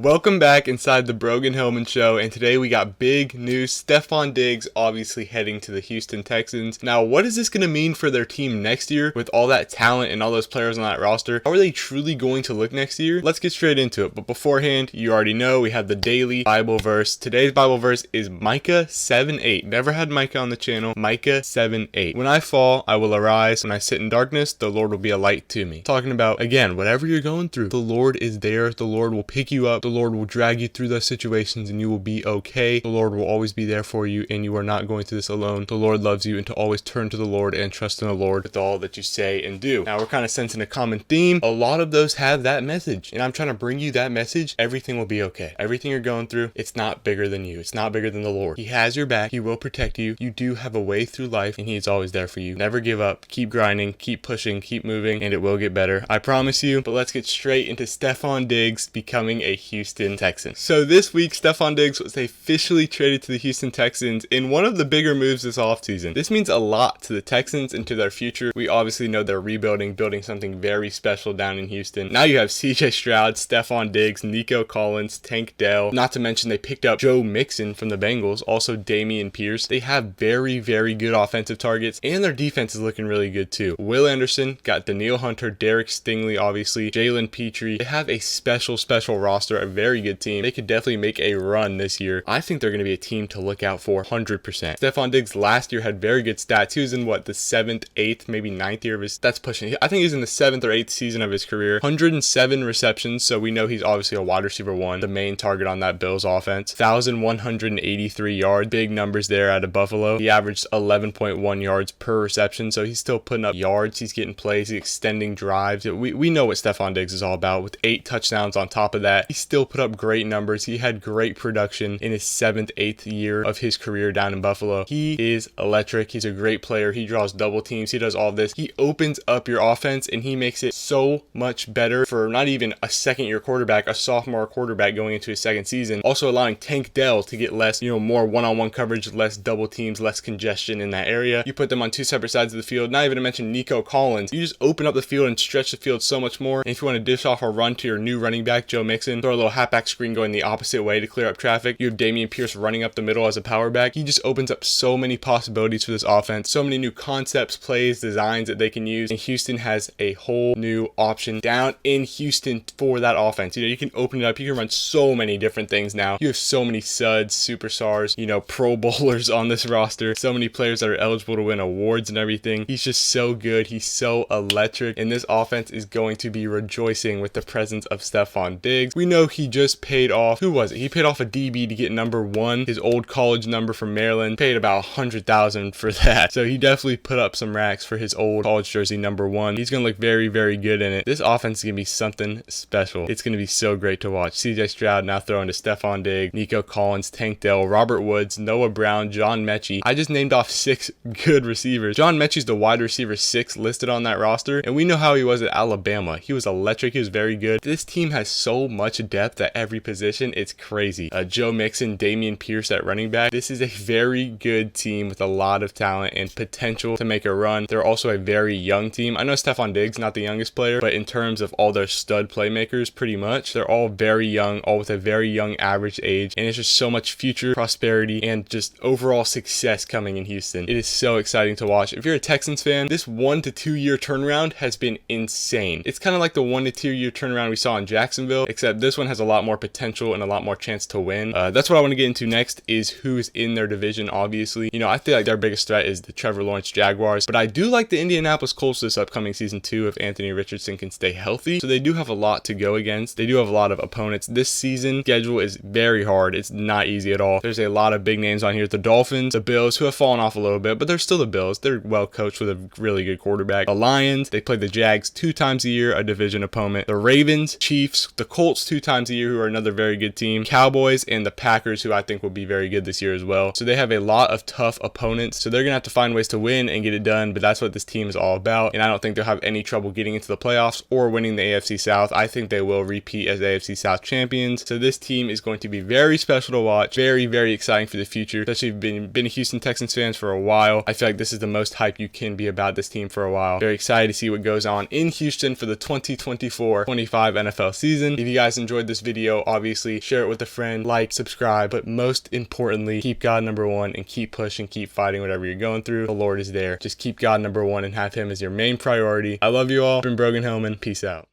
Welcome back inside the Brogan Hillman show, and today we got big news. Stefon Diggs obviously heading to the Houston Texans. Now, what is this going to mean for their team next year with all that talent and all those players on that roster? How are they truly going to look next year? Let's get straight into it. But beforehand, you already know we have the daily Bible verse. Today's Bible verse is Micah 7:8. Never had Micah on the channel. Micah 7:8. When I fall, I will arise. When I sit in darkness, the Lord will be a light to me. Talking about, again, whatever you're going through, the Lord is there. The Lord will pick you up. The Lord will drag you through those situations and you will be okay. The Lord will always be there for you and you are not going through this alone. The Lord loves you, and to always turn to the Lord and trust in the Lord with all that you say and do. Now, we're kind of sensing a common theme. A lot of those have that message, and I'm trying to bring you that message. Everything will be okay. Everything you're going through, it's not bigger than you. It's not bigger than the Lord. He has your back. He will protect you. You do have a way through life and He's always there for you. Never give up. Keep grinding. Keep pushing. Keep moving, and it will get better. I promise you. But let's get straight into Stefon Diggs becoming a Houston Texan. So this week, Stefon Diggs was officially traded to the Houston Texans in one of the bigger moves this offseason. This means a lot to the Texans and to their future. We obviously know they're rebuilding, building something very special down in Houston. Now you have CJ Stroud, Stefon Diggs, Nico Collins, Tank Dell. Not to mention they picked up Joe Mixon from the Bengals, also Dameon Pierce. They have very, very good offensive targets, and their defense is looking really good too. Will Anderson, got Danielle Hunter, Derek Stingley, obviously, Jalen Petrie. They have a special roster, a very good team. They could definitely make a run this year. I think they're going to be a team to look out for 100%. Stefon Diggs last year had very good stats. He was in the 7th, 8th, maybe 9th year of his, that's pushing. I think he was in the 7th or 8th season of his career. 107 receptions, so we know he's obviously a wide receiver one, the main target on that Bills offense. 1,183 yards, big numbers there out of Buffalo. He averaged 11.1 yards per reception, so he's still putting up yards. He's getting plays, he's extending drives. We know what Stefon Diggs is all about. With 8 touchdowns on top of that, he still put up great numbers. He had great production in his 7th, 8th year of his career down in Buffalo. He is electric. He's a great player. He draws double teams. He does all this. He opens up your offense and he makes it so much better for not even a second-year quarterback, a sophomore quarterback going into his second season. Also allowing Tank Dell to get less, more one-on-one coverage, less double teams, less congestion in that area. You put them on two separate sides of the field. Not even to mention Nico Collins. You just open up the field and stretch the field so much more. And if you want to dish off a run to your new running back, Joe Mixon, throw a little halfback screen going the opposite way to clear up traffic. You have Dameon Pierce running up the middle as a power back. He just opens up so many possibilities for this offense. So many new concepts, plays, designs that they can use. And Houston has a whole new option down in Houston for that offense. You can open it up. You can run so many different things now. You have so many studs, superstars, pro bowlers on this roster. So many players that are eligible to win awards and everything. He's just so good. He's so electric. And this offense is going to be rejoicing with the presence of Stefon Diggs. We know he just paid off, who was it? He paid off a DB to get number 1, his old college number from Maryland. Paid about $100,000 for that. So he definitely put up some racks for his old college jersey number 1. He's going to look very, very good in it. This offense is going to be something special. It's going to be so great to watch. CJ Stroud now throwing to Stefon Diggs, Nico Collins, Tank Dell, Robert Woods, Noah Brown, John Mechie. I just named off 6 good receivers. John Mechie's the wide receiver 6 listed on that roster, and we know how he was at Alabama. He was electric. He was very good. This team has so much depth at every position. It's crazy. Joe Mixon, Dameon Pierce at running back. This is a very good team with a lot of talent and potential to make a run. They're also a very young team. I know Stefon Diggs not the youngest player, but in terms of all their stud playmakers, pretty much, they're all very young, all with a very young average age, and it's just so much future prosperity and just overall success coming in Houston. It is so exciting to watch. If you're a Texans fan, this 1 to 2 year turnaround has been insane. It's kind of like the 1 to 2 year turnaround we saw in Jacksonville, except this one has a lot more potential and a lot more chance to win. That's what I want to get into next, is who is in their division, obviously. I feel like their biggest threat is the Trevor Lawrence Jaguars, but I do like the Indianapolis Colts this upcoming season too, if Anthony Richardson can stay healthy. So they do have a lot to go against. They do have a lot of opponents. This season schedule is very hard. It's not easy at all. There's a lot of big names on here. The Dolphins, the Bills, who have fallen off a little bit, but they're still the Bills. They're well coached with a really good quarterback. The Lions, they play the Jags 2 times a year, a division opponent. The Ravens, Chiefs, the Colts 2 times a year, who are another very good team. Cowboys and the Packers, who I think will be very good this year as well. So they have a lot of tough opponents. So they're going to have to find ways to win and get it done, but that's what this team is all about. And I don't think they'll have any trouble getting into the playoffs or winning the AFC South. I think they will repeat as AFC South champions. So this team is going to be very special to watch. Very, very exciting for the future, especially if you've been a Houston Texans fans for a while. I feel like this is the most hype you can be about this team for a while. Very excited to see what goes on in Houston for the 2024-25 NFL season. If you guys enjoyed enjoyed this video, obviously share it with a friend, like, subscribe, but most importantly, keep God number one and keep pushing, keep fighting whatever you're going through. The Lord is there. Just keep God number one and have him as your main priority. I love you all. I've been Brogan Hillman. Peace out.